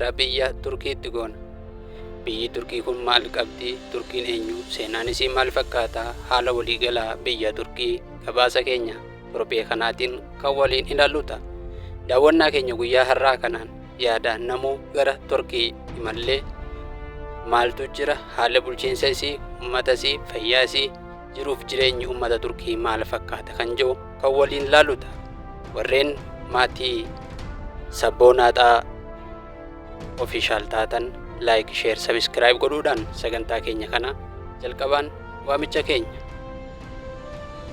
gara biyya Turkiitti goona. Biyyi Turkii kun maal qabdi? Turkiin eenyu? Seenaan isii maal fakkaata? Haala waliigalaa biyya Turkii gabaasa keenya torbee kanaatiin kan waliin ilaalluta. Daawwannaa keenya guyyaa har'aa kanaan yaadaan namuu gara Turkii imallee maaltu jira? Haala bulchiinsa isii, uummata isii, fayyaa isii, jiruuf jireenyi uummata Turkii maal fakkaata kan jedhu kan waliin ilaalluta. Warreen maatii sabboonaadhaa official taatan like, share, subscribe godhuudhaan sagantaa keenya kana jalqabaan waamicha keenya.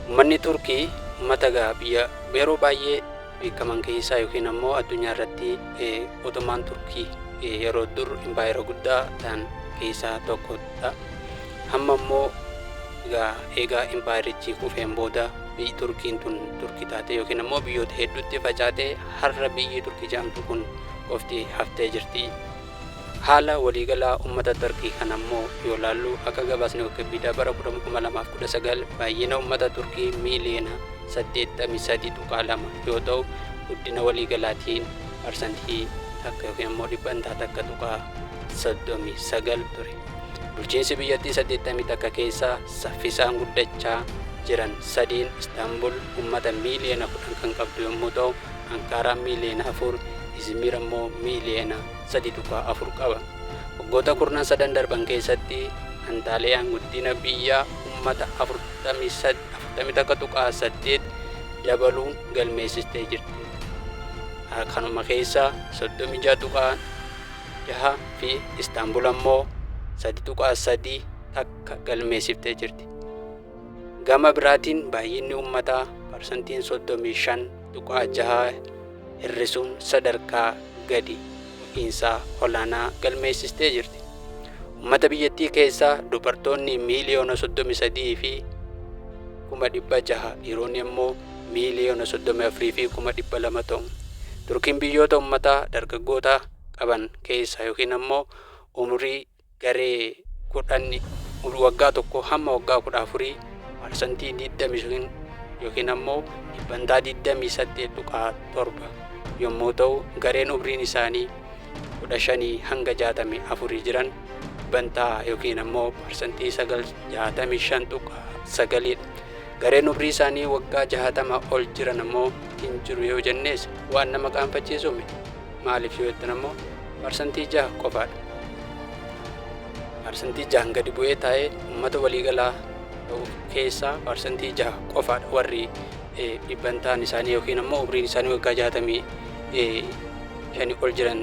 Uummanni Turkii uummata biyya yeroo baay'ee beekaman keessaa yookiin ammoo addunyaa irratti mootummaan Turkii yeroo dur impaayera guddaa ta'an keessaa tokkodha. Amma immoo egaa impaayerichi kufeen booda biyyi Turkiin tun Turkii taate yookiin ammoo biyyoota hedduutti facaatee har'a biyyi Turkii jedhamtu kun qofti haftee jirti. Haala waliigalaa uummata Turkii kan ammoo yoo ilaallu akka gabaasni Wikipedia bara 2019 baay'ina uummata Turkii miiliyoona 83.2 yoo ta'u guddina waliigalaatiin parsantii takka yookiin ammoo dhibbantaa takka tuqaa 39 ture. Bulchiinsi biyyattii 80 takka keessaa saffisaan guddachaa jiran sadiin Istaanbul uummata miiliyoona 10 kan qabdu yommuu ta'u Ankaraan miiliyoona 4, Izmir ammoo miiliyoona 3.4 qaba. Waggoota kurnan sadan darban keessatti Antaaliyaan guddina biyyaa uummata 41.8 dabaluun galmeessistee jirti. Kanuma keessaa 36.6 fi Istaanbul ammoo 3.3 takka galmeessiftee jirti. Gama biraatiin baay'inni uummataa parsantiin 35.6 hir'isuun sadarkaa gadi bu'iinsaa olaanaa galmeessistee jirti. Uummata biyyattii keessaa dubartoonni miiliyoona 33 fi 600,000, dhiironni immoo miiliyoona 34 fi 200,000 ta'u. Turkiin biyyoota uummataa dargaggoota qaban keessaa yookiin ammoo umurii garee waggaa tokko hamma waggaa 14 parsantii 25 yookiin ammoo dhibbantaa 28.7 yommuu ta'u gareen umriin isaanii 15 hanga 64 jiran dhibbantaa yookiin ammoo parsantii 65.9. Gareen umrii isaanii waggaa 60 ol jiran ammoo hin jiru yoo jennees waan nama qaanfachiisu maaliif yoo jettan ammoo parsantii 6 qofaadha. Parsantii 6 gadi bu'ee taa'ee uummata waliigalaa keessaa parsantii 6 qofaadha warri dhibbantaan isaanii yookiin ammoo umriin isaanii waggaa 65 ol jiran.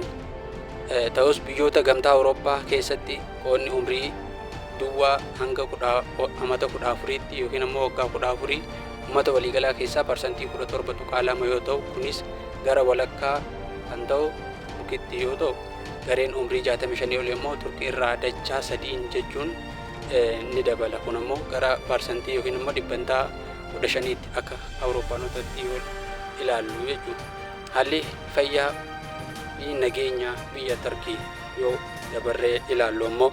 Ta'us biyyoota gamtaa Awurooppaa keessatti qoonni umrii duwwaa hanga 14tti yookiin ammoo waggaa 14 uummata waliigalaa keessaa parsantii 17.2 yoo ta'u kunis gara walakkaa kan ta'u Turkiitti yoo ta'u gareen umrii 65 ol immoo Turkii irraa dachaa 3 jechuun ni dabala. Kun ammoo gara parsantii yookiin ammoo dhibbantaa 15tti akka Awurooppaanotatti yoo ilaallu jechuudha. Haalli fayyaa fi nageenya biyya Turkii yoo dabarree ilaallu ammoo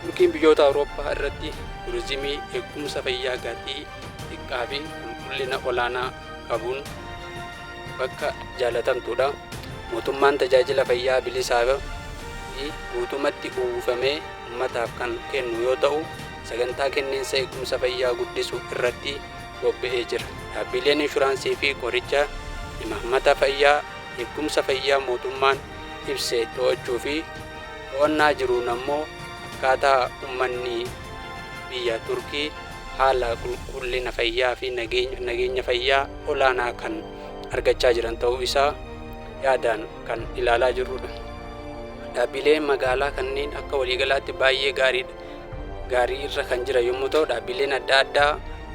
Turkiin biyyoota Awurooppaa irratti turizimii eegumsa fayyaa gatii xiqqaa fi qulqullina olaanaa qabuun bakka jaalatamtuudha. Mootummaan tajaajila fayyaa bilisaa fi guutumatti uwwifamee uummataaf kan kennu yoo ta'u sagantaa kenniinsa eegumsa fayyaa guddisuu irratti bobba'ee jira. Dhaabbileen inshuraansii fi qoricha imaammata fayyaa eegumsa fayyaa mootummaan ibsee to'achuu fi to'annaa jiruun ammoo akkaataa uummanni biyya Turkii haala qulqullina fayyaa fi nageenya fayyaa olaanaa kan argachaa jiran ta'uu isaa yaadaan kan ilaalaa jirrudha. Dhaabbileen magaalaa kanneen akka waliigalaatti baay'ee gaarii irra kan jira yommuu ta'u dhaabbileen adda addaa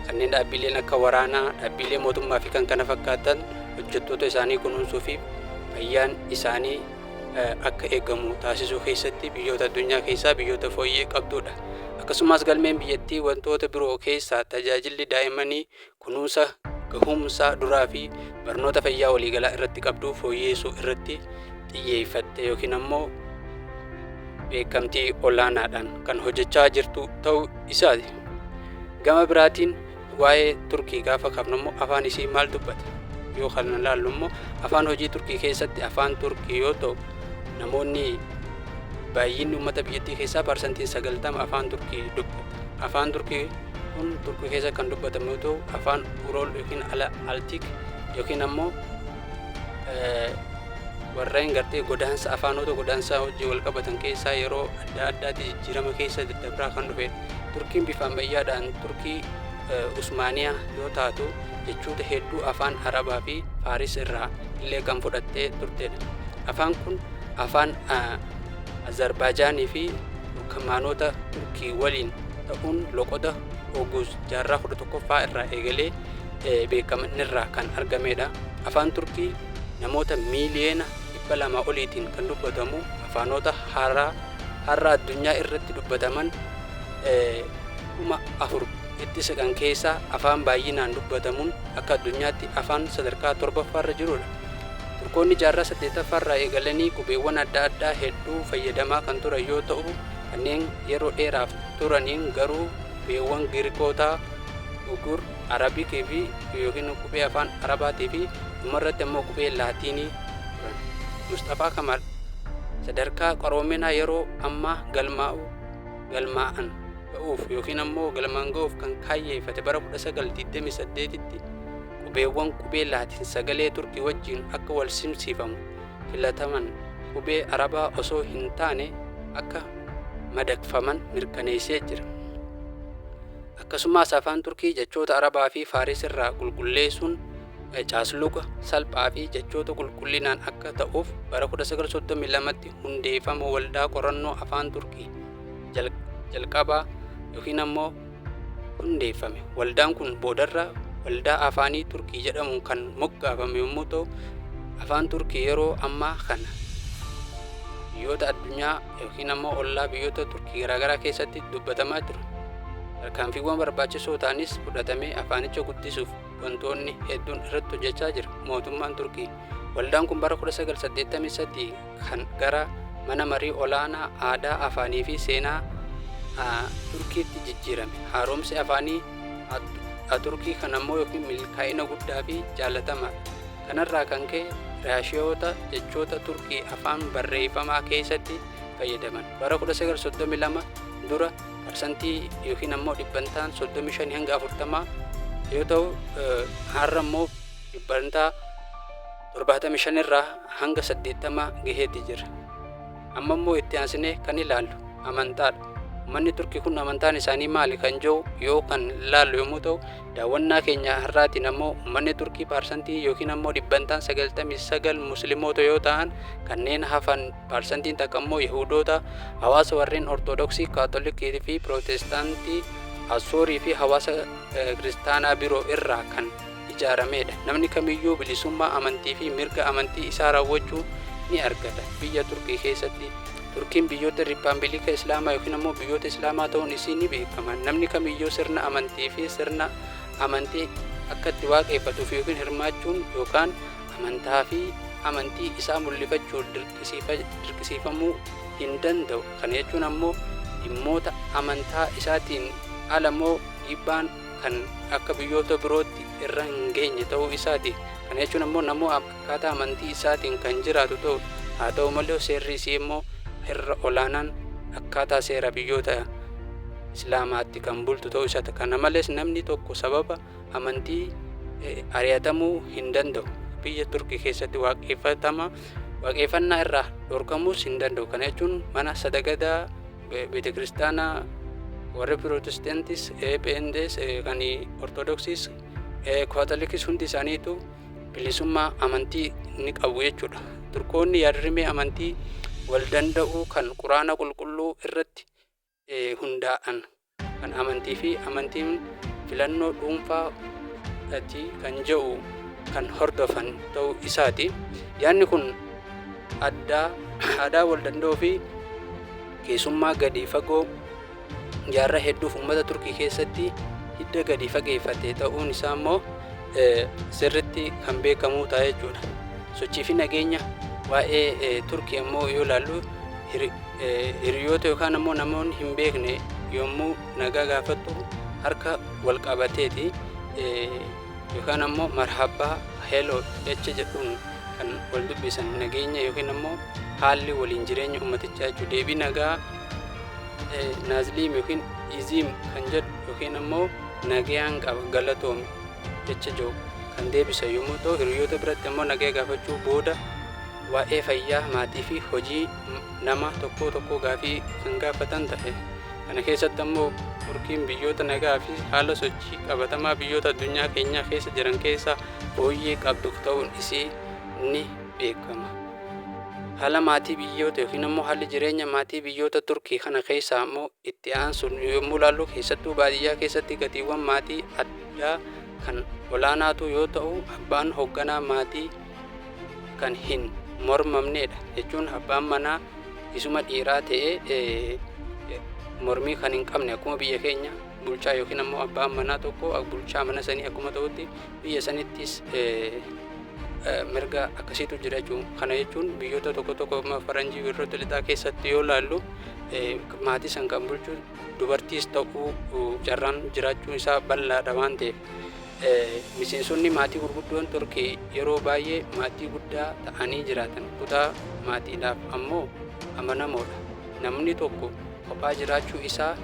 kanneen dhaabbileen akka waraanaa, dhaabbilee mootummaa fi kan kana fakkaatan hojjettoota isaanii kunuunsuu fi fayyaan isaanii akka eegamu taasisuu keessatti biyyoota addunyaa keessaa biyyoota fooyyee qabdudha. Akkasumas galmeen biyyattii wantoota biroo keessaa tajaajilli daa'immanii kunuunsa gahumsa duraa fi barnoota fayyaa waliigalaa irratti qabdu fooyyeessuu irratti xiyyeeffatte yookiin ammoo beekamtii olaanaadhaan kan hojjechaa jirtu ta'uu isaati. Gama biraatiin waa'ee Turkii gaafa qabnu immoo afaan isii maal dubbata yoo kan ilaallu immoo afaan hojii Turkii keessatti afaan Turkii yoo ta'u namoonni baay'inni uummata biyyattii keessaa parsantiin 90 afaan turkii dubbata. Afaan turkii kun turkii keessa kan dubbatamu yoo ta'u afaan urool yookiin altik yookiin ammoo warreen gartee godaansa afaanota godaansaa hojii wal qabatan keessaa yeroo adda addaatti jijjiirama keessa daddabraa kan dhufedha. Turkiin bifa ammayyaadhaan turkii Usmaaniyaa yoo taatu jechoota hedduu afaan Arabaa fi Faaris irraa illee kan fudhattee turtedha. Afaan kun afaan Azerbaaijaanii fi Turkmaanota Turkii waliin ta'uun loqoda Oogust jaarraa 11ffaa irraa eegalee beekaminirraa kan argamedha. Afaan Turkii namoota miiliyoona 200 oliitiin kan dubbatamu afaanota haaraa addunyaa irratti dubbataman 4,000 itti siqan keessaa afaan baay'inaan dubbatamuun akka addunyaatti afaan sadarkaa 7ffaarra jirudha. Turkoonni jaarraa 8ffaarraa eegalanii qubeewwan adda addaa hedduu fayyadamaa kan turan yoo ta'u kanneen yeroo dheeraaf turaniin garuu qubeewwan Giriikootaa, Ugur, Arabikii fi yookiin qubee afaan Arabaatii fi dhumarratti immoo qubee Laatiinii turan. Mustafaa Kamal sadarkaa qaroominaa yeroo ammaa galmaa'an ga'uuf yookiin ammoo galmaan ga'uuf kan kaayyeeffate bara 1928tti qubeewwan qubee Laatiin sagalee Turkii wajjin akka wal simsiifamu filataman qubee Arabaa osoo hin taane akka madaqfaman mirkaneessee jira. Akkasumas afaan Turkii jechoota Arabaa fi Faaris irraa qulqulleessuun caasluga salphaa fi jechoota qulqullinaan akka ta'uuf bara 1932tti hundeeffama waldaa qorannoo afaan Turkii jalqabaa yookiin ammoo hundeeffame. Waldaan kun boodarra waldaa afaanii Turkii jedhamuun kan moggaafame yommuu ta'u afaan Turkii yeroo ammaa kana biyyoota addunyaa yookiin ammoo ollaa biyyoota Turkii garaagaraa keessatti dubbatamaa jiru. Tarkaanfiiwwan barbaachisoo ta'anis fudhatamee afaanicha guddisuuf wantoonni hedduun irratti hojjechaa jira. Mootummaan Turkii waldaan kun bara 1983 kan gara mana marii olaanaa aadaa afaanii fi seenaa Turkiitti jijjiirame. Haaromsi afaanii Turkii kan ammoo yookiin milkaa'ina guddaa fi jaalatamaa. Kanarraa kan ka'e raashiyoota jechoota Turkii afaan barreeffamaa keessatti fayyadaman. Bara 1932 dura parsantii yookiin ammoo dhibbantaan 35 hanga 40 yoo ta'u har'a immoo dhibbantaa 75 irraa hanga 80 gaheetti jira. Amma immoo itti aansinee kan ilaallu amantaadha. Uummanni Turkii kun amantaan isaanii maali kan jiru yoo kan ilaallu yommuu ta'u daawwannaa keenya har'aatiin ammoo uummanni Turkii parsantii yookiin ammoo dhibbantaan 99 musliimoota yoo ta'an kanneen hafan parsantiin takka ammoo Yihuudoota, hawaasa warreen Ortodoksii, Kaatolikii fi Pirootestaantii, Asoorii fi hawaasa kiristaanaa biroo irraa kan ijaaramedha. Namni kamiyyuu bilisummaa amantii fi mirga amantii isaa raawwachuu ni argata. Biyya Turkii keessatti Turkiin biyyoota Riippaabilika Islaamaa yookiin ammoo biyyoota Islaamaa ta'uun isii ni beekama. Namni kamiyyuu sirna amantii fi sirna amantii akka itti waaqeffatuuf yookiin hirmaachuun yookaan amantaa fi amantii isaa mul'ifachuu dirqisiifamuu hin danda'u. Kana jechuun ammoo dhimmoota amantaa isaatiin ala immoo dhiibbaan kan akka biyyoota birootti irra hin geenye ta'uu isaati. Kana jechuun ammoo namuu akkaataa amantii isaatiin kan jiraatu ta'u. Haa ta'u malee seerri isii immoo irra olaanaan akkaataa seera biyyoota Islaamaatti kan bultu ta'uu isaati. Kana malees namni tokko sababa amantii ari'atamuu hin danda'u. Biyya Turkii keessatti waaqeffannaa irraa dhorkamuus hin danda'u. Kana jechuun mana sadagadaa beete kiristaanaa warri Pirootestaantis, Peentees, kan Ortodoksiis, Kaatolikis hundi isaaniitu bilisummaa amantii ni qabu jechuudha. Turkoonni yaadrimee amantii wal danda'uu kan quraana qulqulluu irratti hundaa'an kan amantii fi amantiin filannoo dhuunfaatti kan jedhu kan hordofan ta'uu isaati. Yaadni kun aadaa wal danda'uu fi keessummaa gadi fagoo jaarraa hedduuf uummata Turkii keessatti hidda gadi fageeffate ta'uun isaa immoo sirritti kan beekamu ta'a jechuudha. Sochii fi nageenya waa'ee Turkii immoo yoo ilaallu hiriyoota yookaan ammoo namoonni hin beekne yommuu nagaa gaafattu harka wal qabateeti yookaan ammoo marhabbaa hello jecha jedhuun kan wal dubbisan nageenya yookiin ammoo haalli waliin jireenya ummatichaa jechuu deebii nagaa naazliim yookiin iziim kan jedhu yookiin ammoo nagayaan qaba galatoome jecha jiru kan deebisan yommuu ta'u hiriyoota biratti ammoo nagaya gaafachuu booda waa'ee fayyaa maatii fi hojii nama tokko gaafii kan gaafatan ta'e. Kana keessatti ammoo Turkiin biyyoota nagaa fi haala sochii qabatamaa biyyoota addunyaa keenyaa keessa jiran keessa fooyyee qabdu ta'uun isii ni beekama. Haala maatii biyyoota yookiin ammoo haalli jireenya maatii biyyoota Turkii kana keessaa ammoo itti aansuun yommuu ilaallu keessattuu baadiyyaa keessatti gatiiwwan maatii addaa kan olaanaatu yoo ta'u abbaan hoogganaa maatii kan hin mormamnedha jechuun abbaan manaa isuma dhiiraa ta'ee mormii kan hin qabne akkuma biyya keenya bulchaa yookiin ammoo abbaan manaa tokko bulchaa mana sanii akkuma ta'utti biyya sanittis mirga akkasiitu jira jechuun. Kana jechuun biyyoota tokko faranjii biyyoota lixaa keessatti yoo ilaallu maatii san kan bulchu dubartiis ta'uu carraan jiraachuun isaa bal'aadha waan ta'eef miseensonni maatii gurguddoon Turkii yeroo baay'ee maatii guddaa ta'anii jiraatan kutaa maatiidhaaf ammoo amanamoodha. Namni tokko kophaa jiraachuu isaa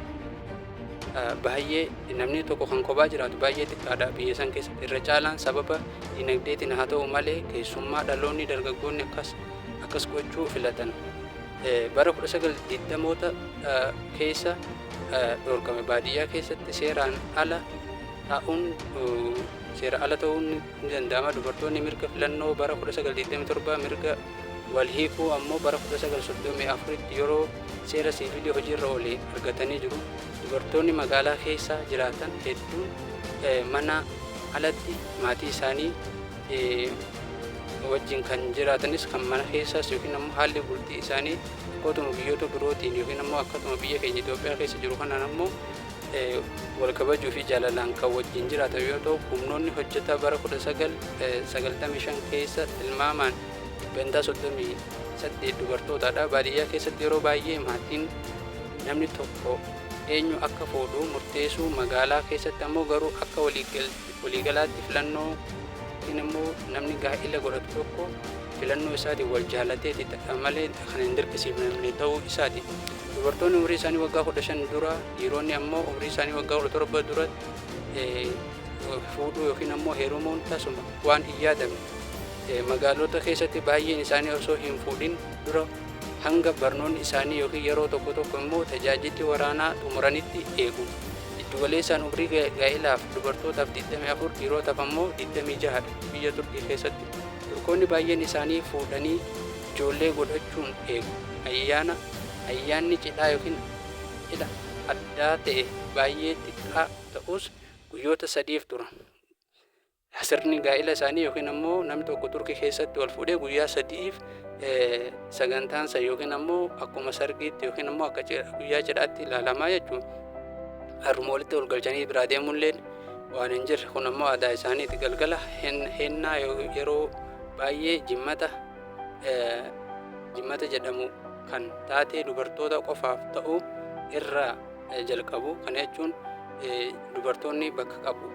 baay'ee namni tokko kan kophaa jiraatu baay'ee xiqqaadha biyya san keessatti. Irra caalaan sababa dinagdeetiin haa ta'u malee keessummaa dhaloonni dargaggoonni akkas gochuu filatan. Bara 1920moota keessa dhorkame baadiyyaa keessatti seera ala ta'uun ni danda'ama. Dubartoonni mirga filannoo bara 1927 mirga wal hiikuu ammoo bara 1934tti yeroo seera siivilii hojiirra oolee argatanii jiru. Dubartoonni magaalaa keessa jiraatan hedduun mana alatti maatii isaanii wajjin kan jiraatanis kan mana keessas yookiin ammoo haalli bultii isaanii akkatuma biyyoota birootiin yookiin ammoo akkatuma biyya keenya Itoophiyaa keessa jiru kanaan ammoo wal kabajuu fi jaalalaan kan wajjin jiraatan yoo ta'u humnoonni hojjetaa bara 1995 keessa tilmaamaan 38 dubartootadha. Baadiyyaa keessatti yeroo baay'ee maatiin namni tokko eenyu akka fuudhu murteessuu, magaalaa keessatti ammoo garuu akka waliigalaatti filannoo yookiin immoo namni gaa'ila godhatu tokko filannoo isaatiin wal jaalateeti malee kan hin dirqisiifamne ta'uu isaati. Dubartoonni umrii isaanii waggaa 15 dura, dhiironni ammoo umrii isaanii waggaa 17 dura fuudhuu yookiin ammoo heerumuun tasuma waan hin yaadamne. Magaalota keessatti baay'een isaanii osoo hin fuudhin dura hanga barnoonni isaanii yookiin yeroo tokko immoo tajaajilli waraanaa xumuranitti eegu. Giddugaleessaan umrii gaa'ilaaf dubartootaaf 24, dhiirotaaf ammoo 26dha biyya Turkii keessatti. Turkoonni baay'een isaanii fuudhanii ijoollee godhachuun eegu. Ayyaanni cidhaa yookiin cidha addaa ta'e baay'ee xiqqaa ta'us guyyoota 3f tura. Sirni gaa'ila isaanii yookiin ammoo namni tokko Turkii keessatti wal fuudhee guyyaa 3f sagantaansa yookiin ammoo akkuma sargiitti yookiin ammoo akka guyyaa cidhaatti ilaalamaa jechuudha. Haruma walitti ol galchanii biraa deemuulleen waan hin jirre kun ammoo aadaa isaaniiti. Galgala hennaa yeroo baay'ee jimmata jedhamu kan taatee dubartoota qofaaf ta'u irraa jalqabu. Kana jechuun dubartoonni bakka qabu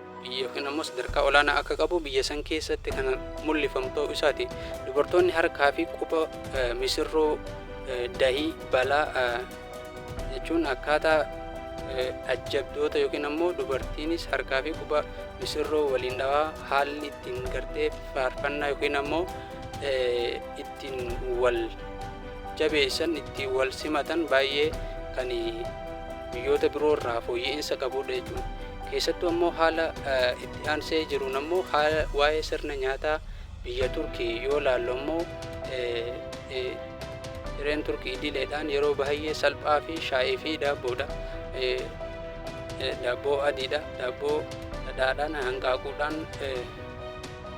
yookiin ammoo sadarkaa olaanaa akka qabu biyya san keessatti kan mul'ifamu ta'uu isaati. Dubartoonni harkaa fi quba misirroo dahii balaa jechuun akkaataa ajjabdoota yookiin ammoo dubartiinis harkaa fi quba misirroo waliin dhawaa haalli ittiin gartee faarfannaa yookiin ammoo ittiin wal jabeessan ittiin wal simatan baay'ee kan biyyoota biroo irraa fooyya'insa qabudha jechuudha. Keessattuu ammoo haala itti aansee jiruun ammoo haala waa'ee sirna nyaataa biyya Turkii yoo ilaallu ammoo sireen Turkii idileedhaan yeroo baay'ee salphaa fi shaayii fi daabboodha. Daabboo adiidha. Daabboo dhadhaadhaan hanqaaquudhaan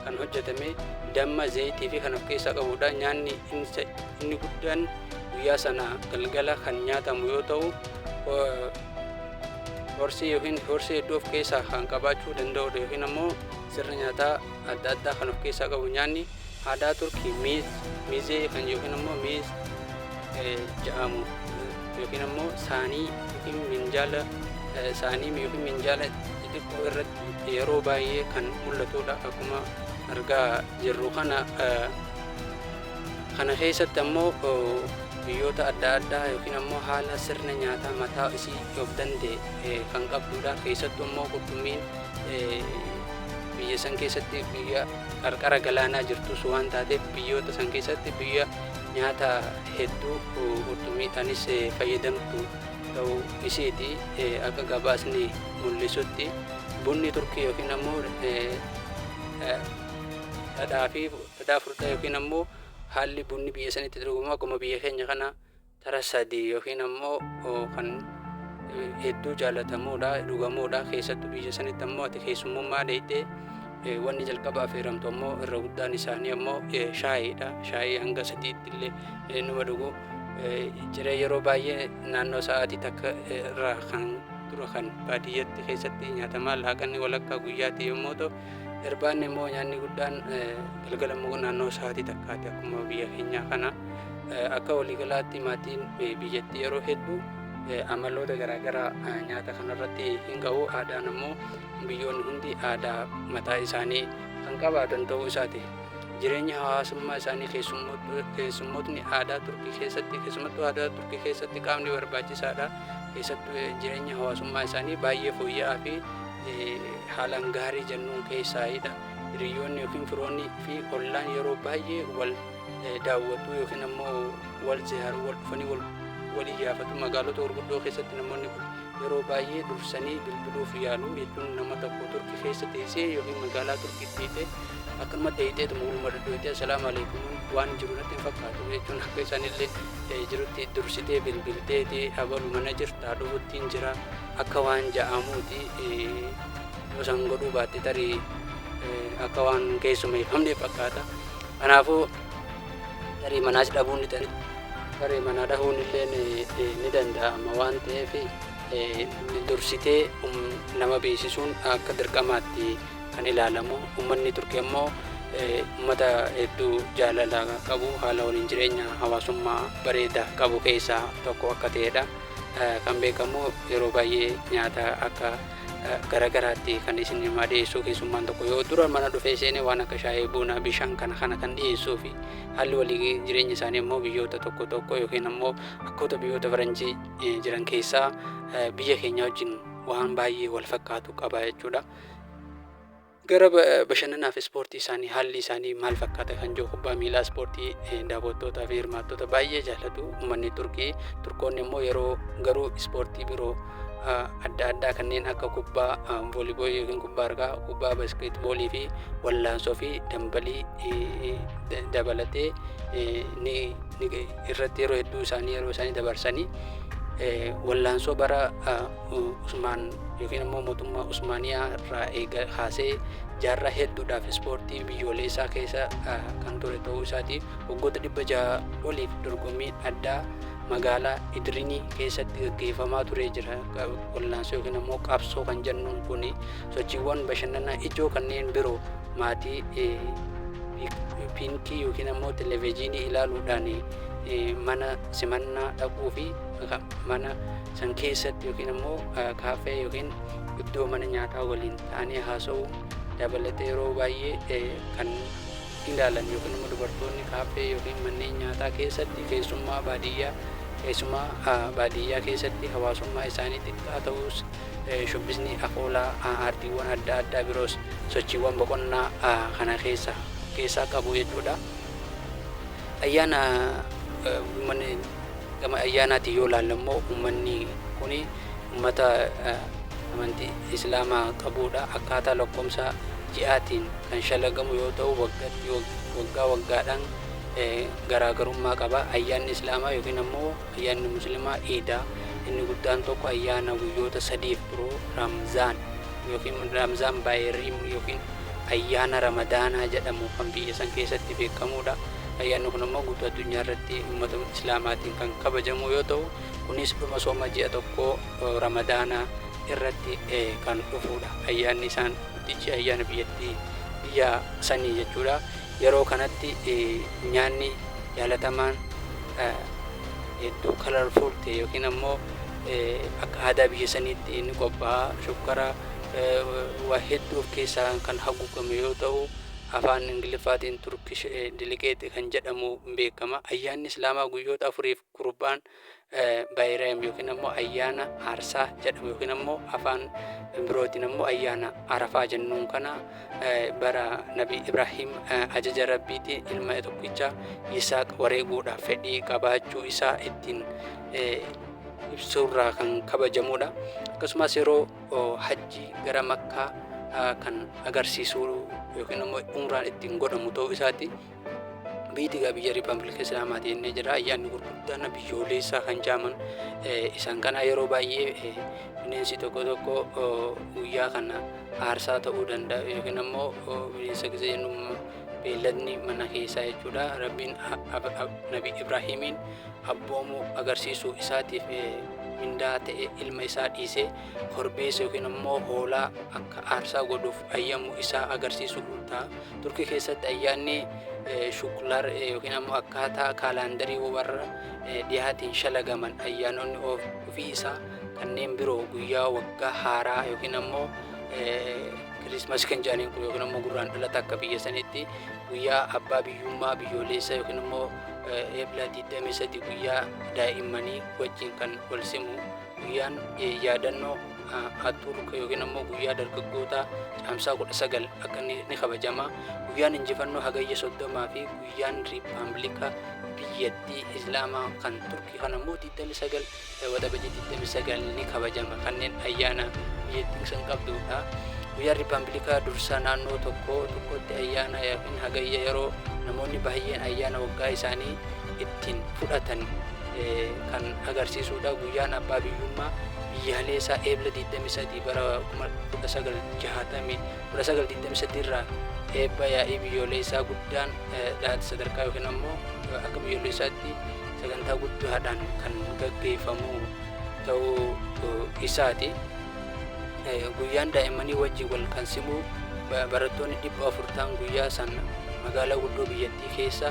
kan hojjetame damma zayitii fi kan of keessaa qabudha. Nyaanni inni guddaan guyyaa sana galgala kan nyaatamu yoo ta'u horsii hedduu of keessaa kan qabaachuu danda'udha yookiin ammoo sirna nyaataa adda addaa kan of keessaa qabu. Nyaanni aadaa Turkii miizee kan yookiin ammoo miiz jedhamu yookiin ammoo saanii yookiin minjaala xixiqqoo irratti yeroo baay'ee kan mul'atudha. Akkuma argaa jirru kana Kana keessatti ammoo biyyoota adda addaa yookiin ammoo haala sirna nyaataa mataa isii of danda'e kan qabdudha. Keessattuu ammoo qurxummiin biyya san keessatti biyya qarqara galaanaa jirtus waan taateef biyyoota san keessatti biyya nyaata hedduu qurxummiidhaanis fayyadamtu ta'uu isiiti. Akka gabaasni mul'isutti bunni Turkii yookiin ammoo dhadhaa furdaa yookiin ammoo haalli bunni biyya sanitti dhugamu akkuma biyya keenya kana tara sadii yookiin ammoo kan hedduu jaallatamuudha dhugamuudha. Keessattuu biyya sanitti ammoo ati keessummummaa deeytee wanni jalqaba affeeramtu ammoo irra guddaan isaanii ammoo shaayiidha. Shaayii hanga sadiitti illee numa dhugu. Ciree yeroo baay'ee naannoo sa'aatii takka irraa kan dura kan baadiyyatti keessatti nyaatamaa laaqanni walakkaa guyyaatti yommuu ta'u, irbaanni immoo nyaanni guddaan galgala immoo naannoo sa'aatii takkaatti akkuma biyya keenyaa kana. Akka waliigalaatti maatiin biyyattii yeroo hedduu amaloota garaagaraa nyaata kanarratti hin qabu. Aadaan ammoo biyyoonni hundi aadaa mataa isaanii kan qabaatan ta'uu isaati. Jireenya hawaasummaa isaanii keessummootni aadaa Turkii keessatti keessumattuu aadaa Turkii keessatti qaamni barbaachisaadha. Keessattuu jireenya hawaasummaa isaanii baay'ee fooyya'aa fi haalaan gaarii jennuun keessaayidha. Hiriyoonni yookiin firoonni fi ollaan yeroo baay'ee wal daawwatu yookiin ammoo wal ziyaaru wal dhufanii wal iyyaafatu. Magaalota gurguddoo keessatti namoonni yeroo baay'ee dursanii bilbiluuf yaalu jechuun nama tokko Turkii keessa teessee yookiin magaalaa Turkiitti teessee akkuma deeyteetu mul'uma dudduutti assalaamu alaikum waan jiru natti hin fakkaatu jechuun akka isaanillee jirutti dursitee bilbilteeti abalu mana jirtaa dhufuttiin jira akka waan ja'amuuti. Yoo san godhuu baatte tarii akka waan keessummeeffamne fakkaata. Kanaafuu tarii manaas dhabuun ni tarii manaa dhahuun illee ni danda'ama waan ta'eef dursitee nama beeksisuun akka dirqamaatti kan ilaalamu. Uummanni Turkii ammoo uummata hedduu jaalala qabu, haala waliin jireenya hawaasummaa bareedaa qabu keessaa tokko akka ta'edha. Kan beekamu yeroo baay'ee nyaata akka garagaraatti kan isin himaa dhiyeessuu keessummaan tokko yoo dura mana dhufee seenee waan akka shaayii bunaa bishaan kana kan dhiyeessuu fi haalli walii jireenya isaanii immoo biyyoota tokko yookiin ammoo akkoota biyyoota faranjii jiran keessaa biyya keenya wajjin waan baay'ee wal fakkaatu qaba jechuudha. Gara bashannanaaf ispoortii isaanii haalli isaanii maal fakkaata kan jiru kubbaa miilaa ispoortii daawwattootaa fi hirmaattota baay'ee jaallatu uummanni Turkii. Turkoonni immoo yeroo garuu ispoortii biroo adda addaa kanneen akka kubbaa vooliiboolii yookiin kubbaa harkaa, kubbaa baaskeetboolii fi wallaansoo fi dambalii dabalatee irratti yeroo hedduu isaanii dabarsanii wallaansoo bara Usmaan yookiin ammoo mootummaa Usmaaniyaa irraa kaasee jaarraa hedduudhaaf ispoortii biyyoolessaa keessa kan ture ta'uu isaati. Waggoota 600 oliif dorgommii addaa magaalaa Idrinii keessatti gaggeeffamaa ture jira. Wallaansoo yookiin ammoo qabsoo kan jennuun kun sochiiwwan bashannanaa ijoo kanneen biroo maatii piinkii yookiin ammoo televezyiinii ilaaluudhaan mana simannaa dhaquu fi mana san keessatti yookiin ammoo kaafee yookiin iddoo mana nyaataa waliin ta'anii haasa'uu dabalatee yeroo baay'ee kan ilaalan yookiin immoo dubartoonni kaafee yookiin manneen nyaataa keessatti keessummaa baadiyyaa keessatti hawaasummaa isaanii xiqqaa ta'us shubbisni afoolaa aartiiwwan adda addaa biroos sochiiwwan boqonnaa kana keessaa qabu jechuudha. Ayyaana gama ayyaanaatti yoo ilaallammoo uummanni kun uummata amantii islaamaa qabudha. Akkaataa lakkoomsa ji'aatiin kan shalagamu yoo ta'u waggaadhaan garaagarummaa qaba. Ayyaanni islaamaa yookiin ammoo ayyaanni musliimaa iidaa inni guddaan tokko ayyaana guyyoota sadiif biroo ramzaan baayirii yookiin ayyaana ramadaanaa jedhamu kan biyya san keessatti beekamudha. Ayyaanni kun immoo guutuu addunyaa irratti uummata islaamaatiin kan kabajamu yoo ta'u kunis dhuma sooma ji'a tokko ramadaanaa irratti kan dhufudha. Ayyaanni isaan guddichi ayyaana biyya sanii jechuudha. Yeroo kanatti nyaanni jaalatamaan hedduu kalarfuul ta'e yookiin ammoo akka aadaa biyya saniitti inni qophaa'a. Shukkara waa hedduu of keessaa kan haguugame yoo ta'u afaan Ingiliffaatiin Turkish Diligeet kan jedhamu beekama. Ayyaanni Islaamaa guyyoota afuriif gurbaan Bayram yookiin immoo ayyaana aarsaa jedhamu yookiin immoo afaan birootiin immoo ayyaana Arafaa jennuun kana bara Nabi Ibrahim ajaja Rabbiitiin ilma tokkicha Yisaaq wareeguudhaaf fedhii qabaachuu isaa ittiin ibsuurraa kan kabajamudha. Akkasumas yeroo hajjii gara Makkaa kan agarsiisu yookiin immoo umraan ittiin godhamu ta'uu isaati. Biyya Riippaabilika Islaamaati jennee jira. Ayyaanni gurguddaan biyyoolessaa kan jedhaman isaan kana yeroo baay'ee bineensi tokko guyyaa kana aarsaa ta'uu danda'a yookiin immoo bineensa gisee jennu beelladni mana keessaa jechuudha. Rabbiin Nabi Ibraahimiin abboomuu agarsiisuu isaatiif mindaa ta'e ilma isaa dhiisee korbeessa yookiin immoo hoolaa akka aarsaa godhuuf ayyamu isaa agarsiisuu ta'a. Turkii keessatti ayyaanni shuklar yookiin immoo akkaataa kaalaandarii warra dhiyaatiin shalagaman ayyaanonni ofii isaa kanneen biroo guyyaa waggaa haaraa yookiin immoo Kirismas kan jedhaniin kun yookiin immoo gurraan dhalata akka biyya sanitti guyyaa abbaa biyyummaa biyyoolessa yookiin immoo Eebila 23 guyyaa daa'immanii wajjin kan wal simu guyyaan yaadannoo Aturk yookiin immoo guyyaa dargaggoota caamsaa 19 akka ni kabajama. Guyyaan injifannoo hagayya 30 fi guyyaan Riippaabilika biyyattii Islaamaa kan Turkii kan immoo 29 waxabajii 29 ni kabajama. Kanneen ayyaana biyyattiin san qabdudha. Guyyaan Riippaabilikaa dursaa naannoo tokkotti ayyaana yookiin hagayya yeroo namoonni baay'een ayyaana waggaa isaanii ittiin fudhatan kan agarsiisudha. Guyyaan abbaa biyyummaa biyyaalessaa Eebila 23 bara 1923 irraa eebba yaa'ii biyyoolessaa guddaan sadarkaa yookiin immoo akka biyyoolessaatti sagantaa guddaadhaan kan gaggeeffamu ta'uu isaati. Guyyaan daa'immanii wajjin wal kan simu barattoonni 400 guyyaa san magaalaa guddoo biyyattii keessa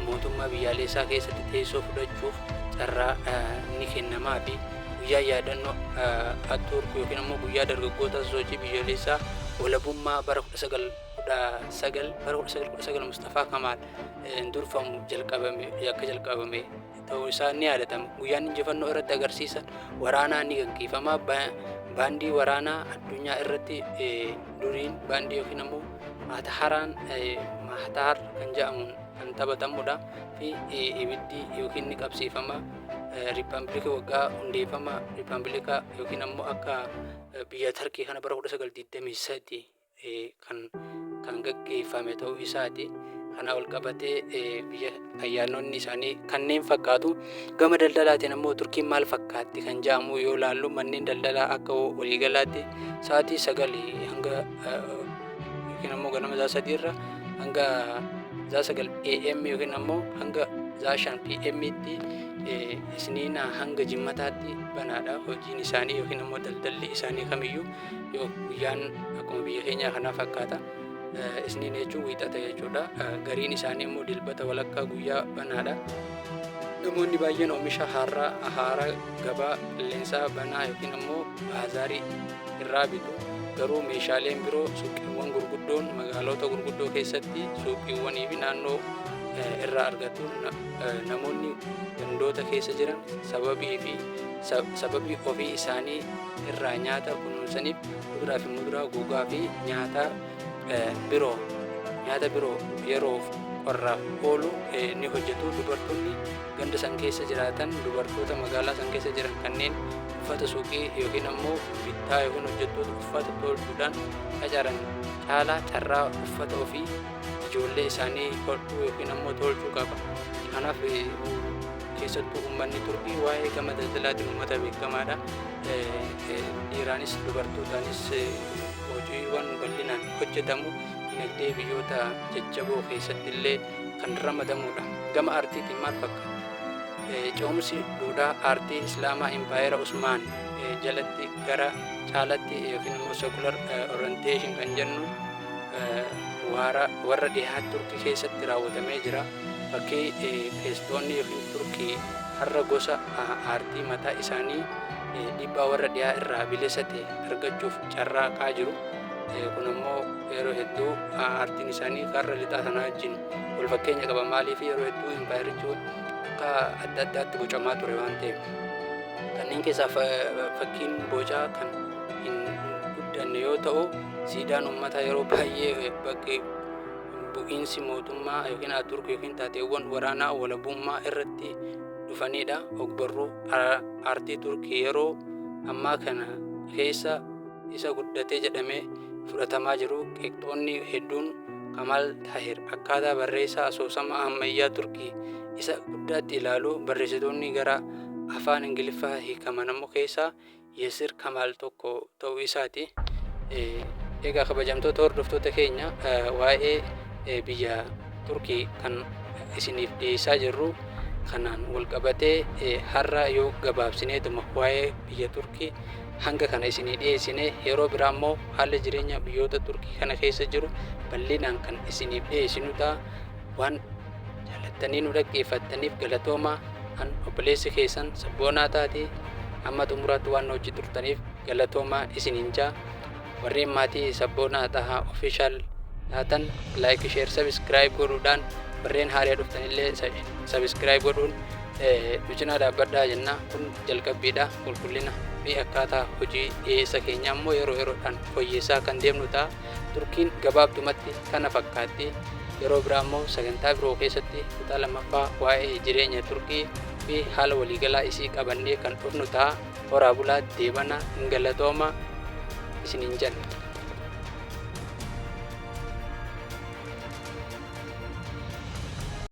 mootummaa biyyaalessaa keessatti teessoo fudhachuuf carraa ni kennamaa fi guyyaa yaadannoo Aturk yookiin immoo guyyaa dargaggoota sochii biyyoolessaa walabummaa bara 1919 Mustafaa Kamaal durfamu jalqabame ta'uu isaa ni yaadatama. Guyyaan injifannoo irratti agarsiisan waraanaa ni gaggeeffama. Baandii waraanaa addunyaa irratti duriin baandii yookiin immoo Mahataar kan jedhamuun kan taphatamudha fi ibiddi yookiin ni qabsiifama. Riippaabilika waggaa hundeeffama Riippaabilika yookiin immoo akka biyya Turkii kana bara 1923 kan gaggeeffame ta'uu isaati. Kana wal qabatee biyya ayyaanonni isaanii kanneen fakkaatu. Gama daldalaatiin immoo Turkiin maal fakkaatti kan jedhamu yoo ilaallu manneen daldalaa akka waliigalaatti sa'aatii 9 hanga yookiin immoo ganama 3 irra hanga 9 AM yookiin immoo hanga 5 PM tti isniina hanga jimmataatti banaadha hojiin isaanii yookiin immoo daldalli isaanii kamiyyuu yoo guyyaan akkuma biyya keenyaa kana fakkaata. Isniin jechuun wiixata jechuudha. Gariin isaanii immoo dilbata walakkaa guyyaa banaadha. Namoonni baay'een oomisha haaraa gabaa qilleensaa banaa yookiin immoo baazaarii irraa bitu. Garuu meeshaaleen biroo suuqiiwwan gurguddoon magaalota gurguddoo keessatti suuqiiwwanii fi naannoo irraa argatu. Namoonni gandoota keessa jiran sababii ofii isaanii irraa nyaata kunuunsaniif kuduraa fi muduraa gogaa fi nyaata biroo yeroof qorraaf oolu ni hojjetu. Dubartoonni ganda san keessa jiraatan dubartoota magaalaa san keessa jiran kanneen uffata suuqii yookiin immoo bittaa yookiin hojjettoota uffata tolchuudhaan qacaran caalaa carraa uffata ofii ijoollee isaanii hodhuu yookiin immoo tolchuu qaba. Kanaaf keessattuu uummanni Turkii waa'ee gama daldalaatiin uummata beekamaadha. Dhiiraanis dubartootaanis hojiiwwan bal'inaan hojjetamu. Dinagdee biyyoota jajjaboo keessatti illee kan ramadamudha. Gama aartiitiin maal fakkaata? Ce'umsi duudhaa aartii Islaamaa Impaayera Usmaan jalatti gara caalaatti yookiin immoo secular orientation kan jennu warra dhihaa Turkii keessatti raawwatamee jira. Fakkii feestoonni yookiin Turkii har'a gosa aartii mataa isaanii dhiibbaa warra dhihaa irraa bilisa ta'e argachuuf carraaqaa jiru. kun ammoo yeroo hedduu aartiin isaanii karra lixaa sanaa wajjin wal fakkeenya qaba. Maaliif yeroo hedduu impaayerichi akka adda addaatti bocamaa ture waan ta'eef. Kanneen keessaa fakkiin bocaa kan hin guddanne yoo ta'u, siidaan uummataa yeroo baay'ee bakka bu'iinsi mootummaa yookiin Aturkii yookiin taateewwan waraanaa walabummaa irratti dhufanidha. Ogbarruu aartii Turkii yeroo ammaa kana keessa isa guddatee jedhamee fudhatamaa jiru. Qeeqxoonni hedduun Kamal Tahir akkaataa barreessaa asoosama ammayyaa Turkii isa guddaatti ilaalu. Barreessitoonni gara afaan Ingiliffaa hiikaman ammoo keessaa Yasir Kamal tokko ta'uu isaati. Egaa kabajamtoota hordoftoota keenya, waa'ee biyya Turkii kan isiniif dhiyeessaa jirru kanaan wal qabatee har'a yoo gabaabsineetuma waa'ee biyya Turkii hanga kana isinii dhiyeessine, yeroo biraa immoo haala jireenya biyyoota Turkii kana keessa jiru bal'inaan kan isiniif dhiyeessinu ta'a. Waan jaalattanii nu dhaggeeffattaniif galatoomaa. An obboleessi keessan Sabboonaa Taatii. Amma xumuraatti waan nu wajjin turtaniif galatoomaa isiniin jaa. Warreen maatii Sabboonaa Tahaa official taatan like, share, subscribe godhuudhaan, warreen haaraa dhuftanillee subscribe godhuun nu cinaa dhaabbadhaa jenna. Kun jalqabbiidha. Qulqullina fi akkaataa hojii dhiyeessa keenya immoo yeroo yeroodhaan fooyyessaa kan deemnu ta'a. Turkiin gabaabdumatti kana fakkaatti. Yeroo biraa immoo sagantaa biroo keessatti kutaa lammaffaa waa'ee jireenya Turkii fi haala waliigalaa isii qabannee kan dhufnu ta'a. Horaa bulaa, deebanaa, galatooma isiniin jenna.